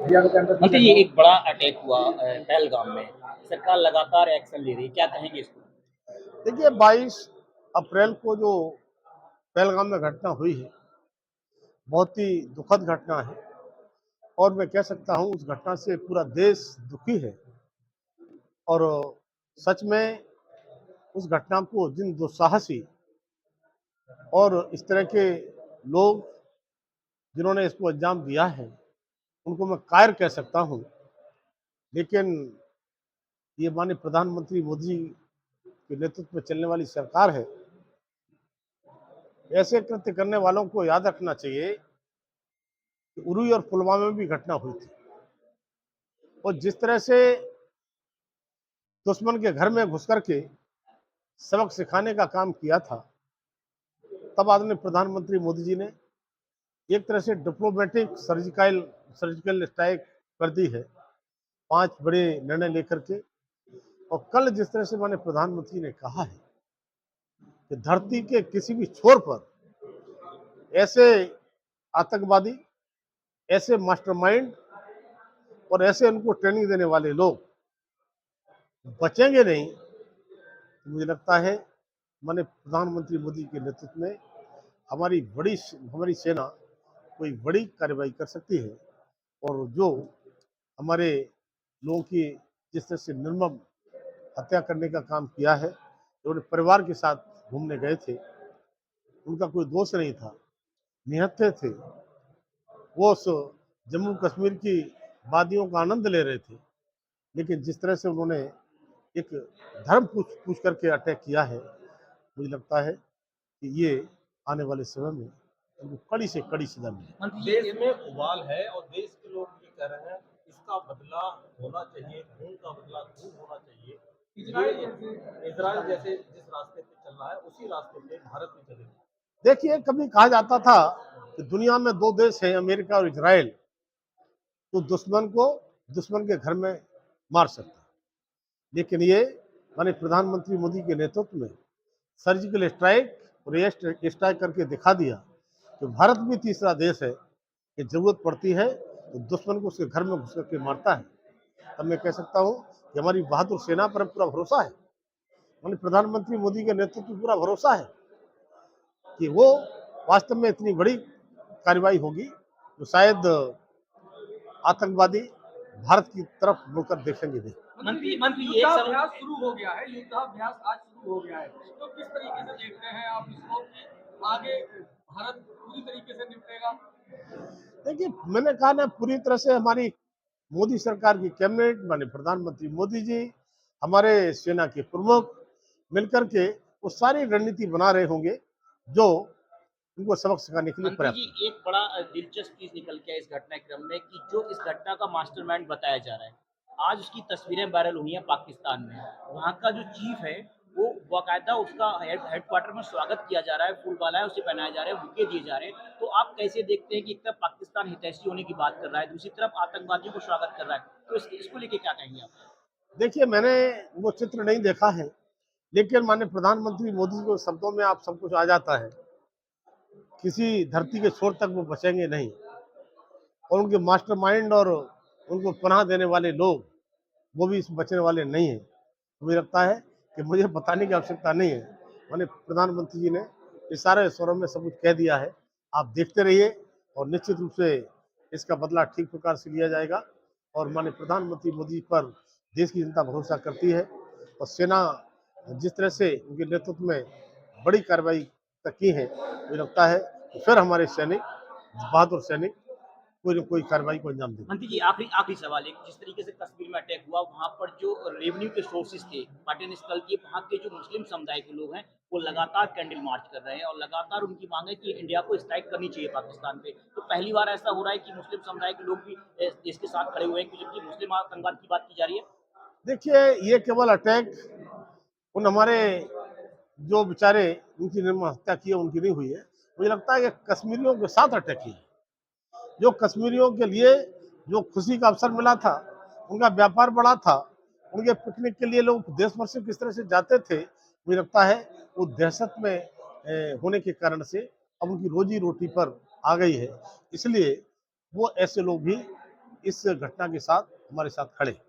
मंत्री जी, एक बड़ा अटैक हुआ पहलगाम में। सरकार लगातार एक्शन ले रही है, क्या कहेंगे इसको? देखिए 22 अप्रैल को जो पहलगाम में घटना हुई है, बहुत ही दुखद घटना है। और मैं कह सकता हूँ उस घटना से पूरा देश दुखी है। और सच में उस घटना को जिन दुस्साहसी और इस तरह के लोग जिन्होंने इसको अंजाम दिया है, उनको मैं कायर कह सकता हूँ। लेकिन ये माननीय प्रधानमंत्री मोदी जी के नेतृत्व में चलने वाली सरकार है। ऐसे कृत्य करने वालों को याद रखना चाहिए कि उरी और पुलवामा में भी घटना हुई थी, और जिस तरह से दुश्मन के घर में घुस करके सबक सिखाने का काम किया था, तब आदरणीय प्रधानमंत्री मोदी जी ने एक तरह से डिप्लोमेटिक सर्जिकल स्ट्राइक कर दी है, 5 बड़े निर्णय लेकर के। और कल जिस तरह से माननीय प्रधानमंत्री ने कहा है कि धरती के किसी भी छोर पर ऐसे आतंकवादी, ऐसे मास्टरमाइंड और ऐसे उनको ट्रेनिंग देने वाले लोग बचेंगे नहीं, तो मुझे लगता है माननीय प्रधानमंत्री मोदी के नेतृत्व में हमारी सेना कोई बड़ी कार्रवाई कर सकती है। और जो हमारे लोगों की जिस तरह से निर्मम हत्या करने का काम किया है, जो अपने परिवार के साथ घूमने गए थे, उनका कोई दोष नहीं था, निहत्थे थे, वो उस जम्मू कश्मीर की वादियों का आनंद ले रहे थे। लेकिन जिस तरह से उन्होंने एक धर्म पूछ पूछ करके अटैक किया है, मुझे लगता है कि ये आने वाले समय में उनको कड़ी से कड़ी सजा मिले। देश में उबाल है और देश के लोग ये कह रहे हैं इसका बदला होना चाहिए, खून का बदला खून होना चाहिए। इजराइल जैसे जिस रास्ते पे चल रहा है उसी रास्ते पे भारत भी चले। देखिए, कभी कहा जाता था कि दुनिया में 2 देश हैं, अमेरिका और इजराइल, तो दुश्मन के घर में मार सकता है। लेकिन ये माननीय प्रधानमंत्री मोदी के नेतृत्व में सर्जिकल स्ट्राइक और एयर स्ट्राइक करके दिखा दिया कि भारत भी तीसरा देश है कि जरूरत पड़ती है तो दुश्मन को उसके घर में घुस करके मारता है। तब मैं कह सकता हूँ कि हमारी बहादुर सेना पर पूरा भरोसा है, माननीय प्रधानमंत्री मोदी के नेतृत्व पर पूरा भरोसा है कि वो वास्तव में इतनी बड़ी कार्रवाई होगी जो शायद आतंकवादी भारत की तरफ मुड़कर देखेंगे नहीं। मंत्री युद्धाभ्यास शुरू हो गया है, युद्धाभ्यास आज शुरू हो गया है, तो किस तरीके से देख रहे हैं आप इसको? आगे भारत पूरी तरीके से निपटेगा? देखिए, मैंने कहा ना, पूरी तरह से हमारी मोदी सरकार की कैबिनेट, माननीय प्रधानमंत्री मोदी जी, हमारे सेना के प्रमुख मिलकर के वो सारी रणनीति बना रहे होंगे जो उनको सबक सिखाने के लिए मंत्री पर्याप्त जी, है। एक बड़ा दिलचस्प चीज निकल के इस घटनाक्रम में कि जो इस घटना का मास्टरमाइंड बताया जा रहा है, आज उसकी तस्वीरें वायरल हुई हैं पाकिस्तान में। वहाँ का जो चीफ है, वो बाकायदा उसका हेडक्वार्टर में स्वागत किया जा रहा है, फूल मालाएं उसे पहनाए जा रहे हैं, बुके दिए जा रहे हैं। तो आप कैसे देखते हैं कि एक तरफ पाकिस्तान हितैषी होने की बात कर रहा है, दूसरी तरफ आतंकवादियों को स्वागत कर रहा है, तो इसको लेके क्या कहेंगे आप? देखिए, मैंने वो चित्र नहीं देखा है, लेकिन माननीय प्रधानमंत्री मोदी के शब्दों में आप सब कुछ आ जाता है। किसी धरती के छोर तक वो बचेंगे नहीं, और उनके मास्टरमाइंड और उनको पनाह देने वाले लोग वो भी इसमें बचने वाले नहीं हैं। मुझे लगता है कि मुझे बताने की आवश्यकता नहीं है, माननीय प्रधानमंत्री जी ने इशारे स्वरों में सब कुछ कह दिया है। आप देखते रहिए और निश्चित रूप से इसका बदला ठीक प्रकार से लिया जाएगा। और माननीय प्रधानमंत्री मोदी पर देश की जनता भरोसा करती है, और सेना जिस तरह से उनके नेतृत्व में बड़ी कार्रवाई तक की है, मुझे लगता है कि फिर हमारे सैनिक, बहादुर सैनिक, कोई न कोई कार्रवाई को अंजाम देंगे। मंत्री जी, आखिरी आखिरी सवाल एक, जिस तरीके से कश्मीर में अटैक हुआ, वहाँ पर जो रेवेन्यू के सोर्सेज थे, पर्यटन स्थल के, वहाँ के जो मुस्लिम समुदाय के लोग हैं, वो लगातार कैंडल मार्च कर रहे हैं और लगातार उनकी मांग है कि इंडिया को स्ट्राइक करनी चाहिए पाकिस्तान पे। तो पहली बार ऐसा हो रहा है कि मुस्लिम समुदाय के लोग भी देश के साथ खड़े हुए हैं, जबकि मुस्लिम आतंकवाद की बात की जा रही है। देखिए, ये केवल अटैक उन हमारे जो बेचारे उनकी निर्मम हत्या की है उनकी नहीं हुई है। मुझे लगता है कि कश्मीरियों के साथ अटैक की है। जो कश्मीरियों के लिए जो खुशी का अवसर मिला था, उनका व्यापार बढ़ा था, उनके पिकनिक के लिए लोग देश भर से किस तरह से जाते थे, मुझे लगता है वो दहशत में होने के कारण से अब उनकी रोजी रोटी पर आ गई है। इसलिए वो ऐसे लोग भी इस घटना के साथ हमारे साथ खड़े हैं।